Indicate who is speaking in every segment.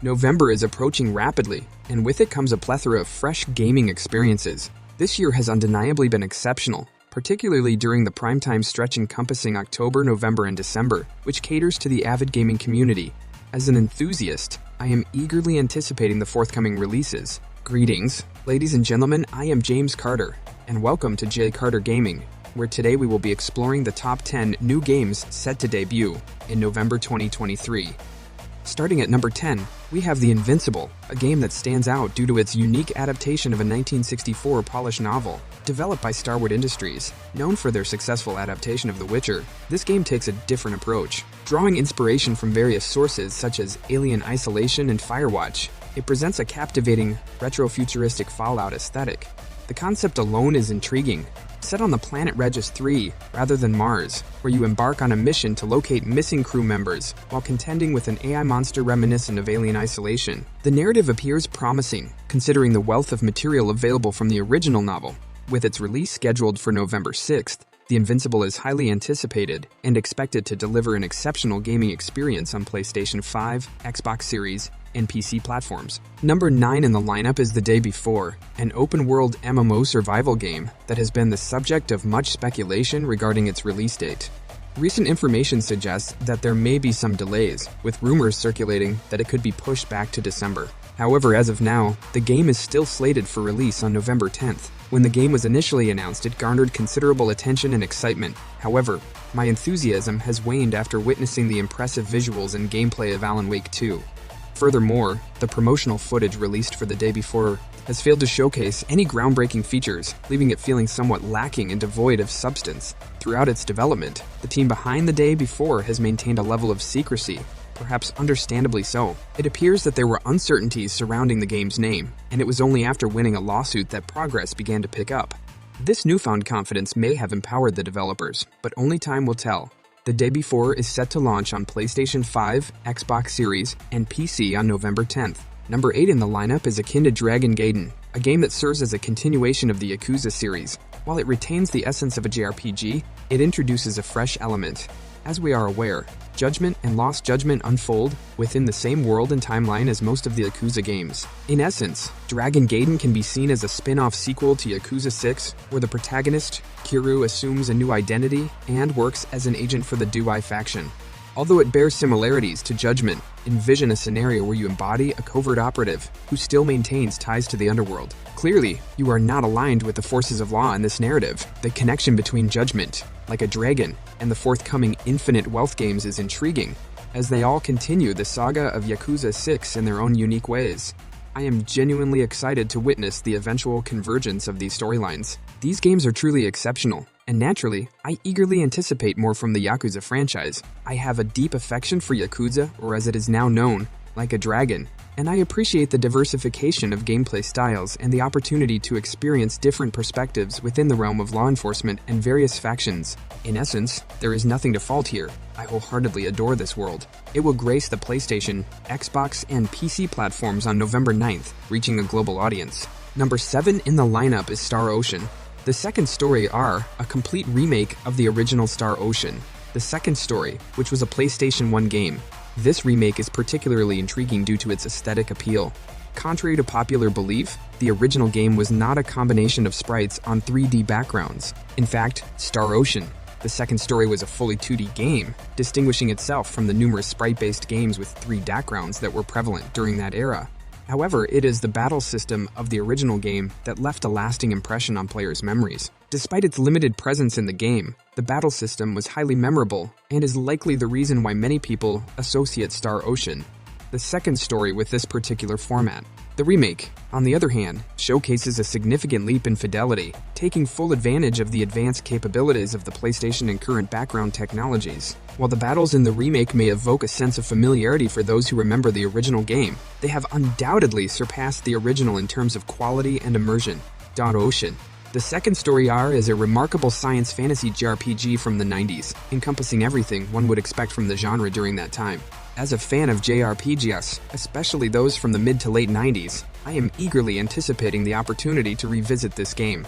Speaker 1: November is approaching rapidly, and with it comes a plethora of fresh gaming experiences. This year has undeniably been exceptional, particularly during the primetime stretch encompassing October, November, and December, which caters to the avid gaming community. As an enthusiast, I am eagerly anticipating the forthcoming releases. Greetings, ladies and gentlemen, I am J.Carter, and welcome to J.Carter Gaming, where today we will be exploring the top 10 new games set to debut in November 2023. Starting at number 10, we have the Invincible, a game that stands out due to its unique adaptation of a 1964 Polish novel. Developed by Starwood Industries, known for their successful adaptation of The Witcher, this game takes a different approach. Drawing inspiration from various sources such as Alien Isolation and Firewatch, it presents a captivating, retro-futuristic Fallout aesthetic. The concept alone is intriguing. Set on the planet Regis 3, rather than Mars, where you embark on a mission to locate missing crew members while contending with an AI monster reminiscent of Alien Isolation. The narrative appears promising, considering the wealth of material available from the original novel. With its release scheduled for November 6th, The Invincible is highly anticipated and expected to deliver an exceptional gaming experience on PlayStation 5, Xbox Series, and PC platforms. Number 9 in the lineup is The Day Before, an open-world MMO survival game that has been the subject of much speculation regarding its release date. Recent information suggests that there may be some delays, with rumors circulating that it could be pushed back to December. However, as of now, the game is still slated for release on November 10th. When the game was initially announced, it garnered considerable attention and excitement. However, my enthusiasm has waned after witnessing the impressive visuals and gameplay of Alan Wake 2. Furthermore, the promotional footage released for The Day Before has failed to showcase any groundbreaking features, leaving it feeling somewhat lacking and devoid of substance. Throughout its development, the team behind The Day Before has maintained a level of secrecy, perhaps understandably so. It appears that there were uncertainties surrounding the game's name, and it was only after winning a lawsuit that progress began to pick up. This newfound confidence may have empowered the developers, but only time will tell. The Day Before is set to launch on PlayStation 5, Xbox Series, and PC on November 10th. Number 8 in the lineup is akin to Dragon Gaiden, a game that serves as a continuation of the Yakuza series. While it retains the essence of a JRPG, it introduces a fresh element. As we are aware, Judgment and Lost Judgment unfold within the same world and timeline as most of the Yakuza games. In essence, Dragon Gaiden can be seen as a spin-off sequel to Yakuza 6, where the protagonist, Kiryu, assumes a new identity and works as an agent for the Dui faction. Although it bears similarities to Judgment, envision a scenario where you embody a covert operative who still maintains ties to the underworld. Clearly, you are not aligned with the forces of law in this narrative. The connection between Judgment, like a dragon, and the forthcoming Infinite Wealth games is intriguing, as they all continue the saga of Yakuza 6 in their own unique ways. I am genuinely excited to witness the eventual convergence of these storylines. These games are truly exceptional, and naturally, I eagerly anticipate more from the Yakuza franchise. I have a deep affection for Yakuza, or as it is now known, Like a Dragon, and I appreciate the diversification of gameplay styles and the opportunity to experience different perspectives within the realm of law enforcement and various factions. In essence, there is nothing to fault here. I wholeheartedly adore this world. It will grace the PlayStation, Xbox, and PC platforms on November 9th, reaching a global audience. Number 7 in the lineup is Star Ocean. The Second Story R, a complete remake of the original Star Ocean. The Second Story, which was a PlayStation 1 game. This remake is particularly intriguing due to its aesthetic appeal. Contrary to popular belief, the original game was not a combination of sprites on 3D backgrounds. In fact, Star Ocean, The Second Story, was a fully 2D game, distinguishing itself from the numerous sprite-based games with 3D backgrounds that were prevalent during that era. However, it is the battle system of the original game that left a lasting impression on players' memories. Despite its limited presence in the game, the battle system was highly memorable and is likely the reason why many people associate Star Ocean, The Second Story, with this particular format. The remake, on the other hand, showcases a significant leap in fidelity, taking full advantage of the advanced capabilities of the PlayStation and current background technologies. While the battles in the remake may evoke a sense of familiarity for those who remember the original game, they have undoubtedly surpassed the original in terms of quality and immersion. Ocean. The Second Story R is a remarkable science fantasy JRPG from the 90s, encompassing everything one would expect from the genre during that time. As a fan of JRPGs, especially those from the mid to late 90s, I am eagerly anticipating the opportunity to revisit this game.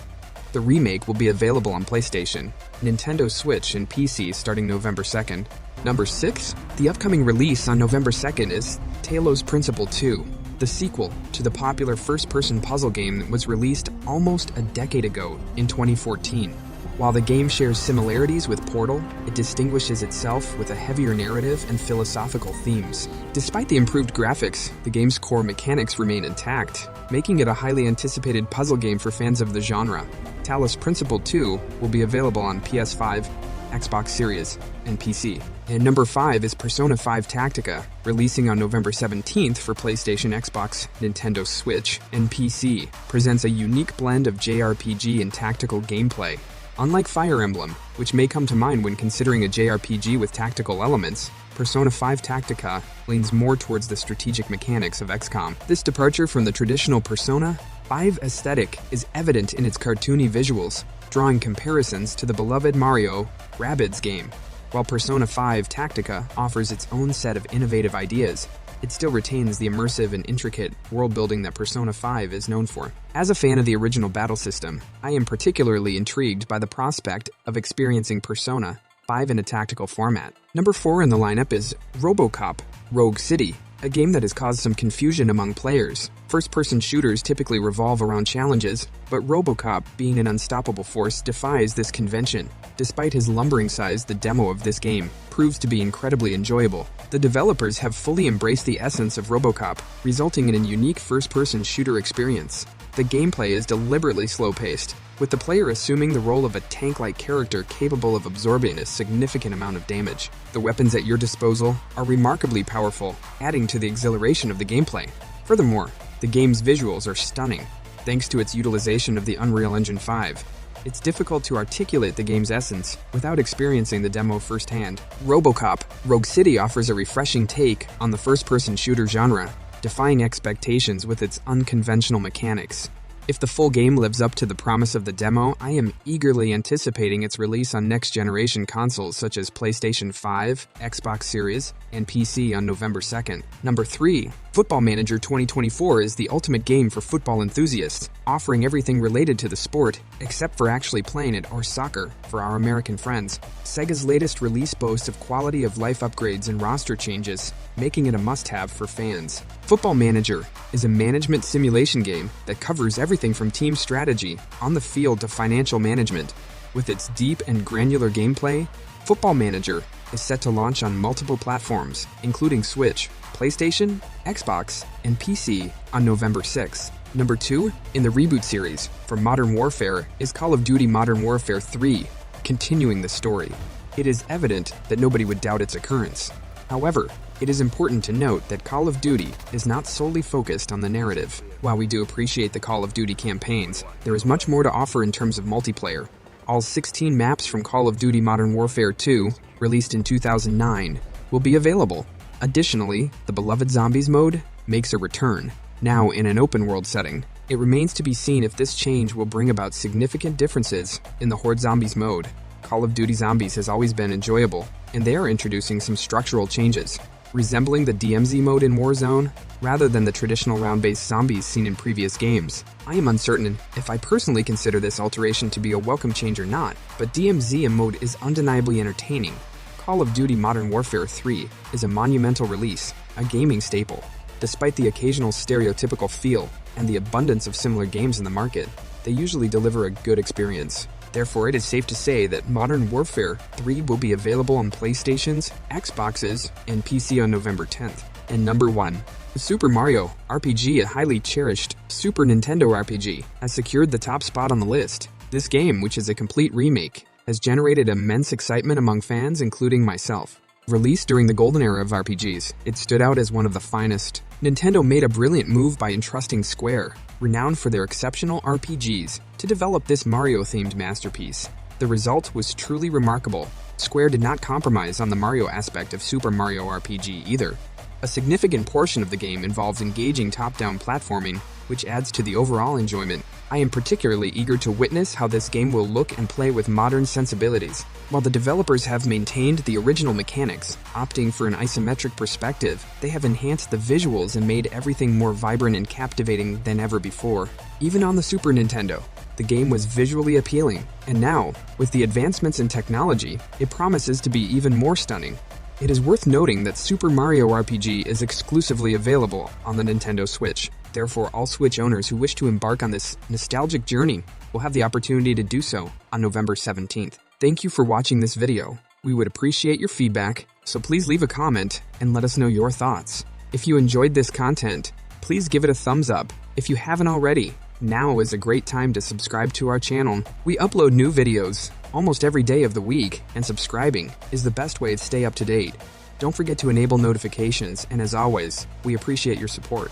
Speaker 1: The remake will be available on PlayStation, Nintendo Switch, and PC starting November 2nd. Number 6? The upcoming release on November 2nd is Talos Principle 2, the sequel to the popular first-person puzzle game that was released almost a decade ago in 2014. While the game shares similarities with Portal, it distinguishes itself with a heavier narrative and philosophical themes. Despite the improved graphics, the game's core mechanics remain intact, making it a highly anticipated puzzle game for fans of the genre. Talos Principle 2 will be available on PS5, Xbox Series, and PC. And number 5 is Persona 5 Tactica, releasing on November 17th for PlayStation, Xbox, Nintendo Switch, and PC. Presents a unique blend of JRPG and tactical gameplay. Unlike Fire Emblem, which may come to mind when considering a JRPG with tactical elements, Persona 5 Tactica leans more towards the strategic mechanics of XCOM. This departure from the traditional Persona 5 aesthetic is evident in its cartoony visuals, drawing comparisons to the beloved Mario Rabbids game. While Persona 5 Tactica offers its own set of innovative ideas, it still retains the immersive and intricate world-building that Persona 5 is known for. As a fan of the original battle system, I am particularly intrigued by the prospect of experiencing Persona 5 in a tactical format. Number 4 in the lineup is RoboCop Rogue City, a game that has caused some confusion among players. First-person shooters typically revolve around challenges, but RoboCop, being an unstoppable force, defies this convention. Despite his lumbering size, the demo of this game proves to be incredibly enjoyable. The developers have fully embraced the essence of RoboCop, resulting in a unique first-person shooter experience. The gameplay is deliberately slow-paced, with the player assuming the role of a tank-like character capable of absorbing a significant amount of damage. The weapons at your disposal are remarkably powerful, adding to the exhilaration of the gameplay. Furthermore, the game's visuals are stunning, thanks to its utilization of the Unreal Engine 5. It's difficult to articulate the game's essence without experiencing the demo firsthand. RoboCop Rogue City offers a refreshing take on the first-person shooter genre, defying expectations with its unconventional mechanics. If the full game lives up to the promise of the demo, I am eagerly anticipating its release on next-generation consoles such as PlayStation 5, Xbox Series, and PC on November 2nd. Number 3. Football Manager 2024 is the ultimate game for football enthusiasts, offering everything related to the sport, except for actually playing it, or soccer, for our American friends. Sega's latest release boasts of quality-of-life upgrades and roster changes, making it a must-have for fans. Football Manager is a management simulation game that covers everything from team strategy on the field to financial management. With its deep and granular gameplay, Football Manager is set to launch on multiple platforms, including Switch, PlayStation, Xbox, and PC on November 6th. Number 2 in the reboot series for Modern Warfare is Call of Duty Modern Warfare 3, continuing the story. It is evident that nobody would doubt its occurrence. However, it is important to note that Call of Duty is not solely focused on the narrative. While we do appreciate the Call of Duty campaigns, there is much more to offer in terms of multiplayer. All 16 maps from Call of Duty Modern Warfare 2, released in 2009, will be available. Additionally, the beloved Zombies mode makes a return, now in an open-world setting. It remains to be seen if this change will bring about significant differences in the Horde Zombies mode. Call of Duty Zombies has always been enjoyable, and they are introducing some structural changes, resembling the DMZ mode in Warzone, rather than the traditional round-based zombies seen in previous games. I am uncertain if I personally consider this alteration to be a welcome change or not, but DMZ mode is undeniably entertaining. Call of Duty Modern Warfare 3 is a monumental release, a gaming staple. Despite the occasional stereotypical feel and the abundance of similar games in the market, they usually deliver a good experience. Therefore, it is safe to say that Modern Warfare 3 will be available on PlayStations, Xboxes, and PC on November 10th. And number 1. Super Mario RPG, a highly cherished Super Nintendo RPG, has secured the top spot on the list. This game, which is a complete remake, has generated immense excitement among fans, including myself. Released during the golden era of RPGs, it stood out as one of the finest. Nintendo made a brilliant move by entrusting Square, renowned for their exceptional RPGs, to develop this Mario-themed masterpiece. The result was truly remarkable. Square did not compromise on the Mario aspect of Super Mario RPG either. A significant portion of the game involves engaging top-down platforming, which adds to the overall enjoyment. I am particularly eager to witness how this game will look and play with modern sensibilities. While the developers have maintained the original mechanics, opting for an isometric perspective, they have enhanced the visuals and made everything more vibrant and captivating than ever before. Even on the Super Nintendo, the game was visually appealing, and now, with the advancements in technology, it promises to be even more stunning. It is worth noting that Super Mario RPG is exclusively available on the Nintendo Switch. Therefore, all Switch owners who wish to embark on this nostalgic journey will have the opportunity to do so on November 17th. Thank you for watching this video. We would appreciate your feedback, so please leave a comment and let us know your thoughts. If you enjoyed this content, please give it a thumbs up. If you haven't already, now is a great time to subscribe to our channel. We upload new videos almost every day of the week, and subscribing is the best way to stay up to date. Don't forget to enable notifications, and as always, we appreciate your support.